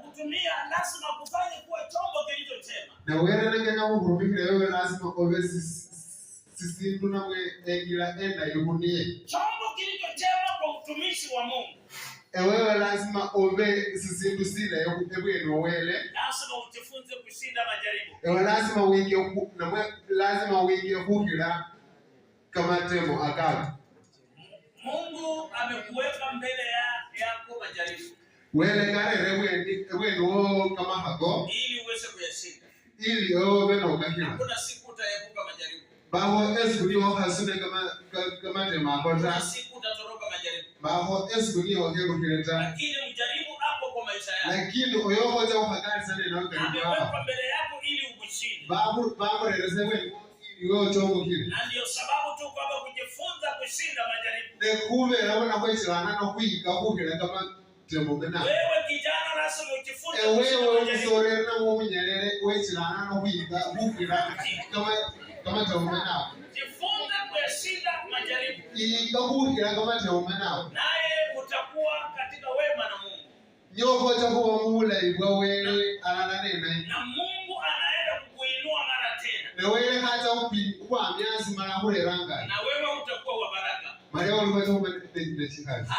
kukutumia lazima kufanye kuwa chombo kilichochema. Na wewe ngenya kuhurumikira wewe lazima obe sisindu namwe egira enda yukunie. Chombo kilichochema kwa utumishi wa Mungu. Wewe lazima obe sisindu sile yokubweno wele. Lazima ujifunze kushinda majaribu. Wewe lazima uingie kugira kama temo akabu. Mungu amekuweka mbele yako majaribu. Wele karere wenu kama hago. Ili uweze kuyashinda. Ili wewe na ukakira. Hakuna siku utaepuka majaribu. Baho esukuni hasune kama tema akota. Kuna siku utatoroka majaribu. Baho esukuni hokero kireta. Lakini mjaribu hapo kwa maisha yako. Lakini oyoho cha uhakari sana na ukaribu. Ameweka mbele yako ili ukushinde. Baho reresewe iwe chombo kile. Na ndio sababu tu kwamba kujifunza kushinda majaribu. Nekuve naona kwa chilana no kuika kukira kama temo mena. Wewe kijana lazima ujifunze kushinda wewe majaribu. usore na munyerere we chilana no kuika kukira kama temo mena. Jifunze kushinda majaribu. Ika kukira kama temo mena. Naye utakuwa katika wema na Mungu. Nyoko cha kuwa mula ibwa wewe ananena. Na Mungu anaenda kukuinua mara tena. Na wewe hata kwa miazi mara hule ranga. Na wewe utakuwa wa baraka. Maria walikuwa chombo kile chikazi.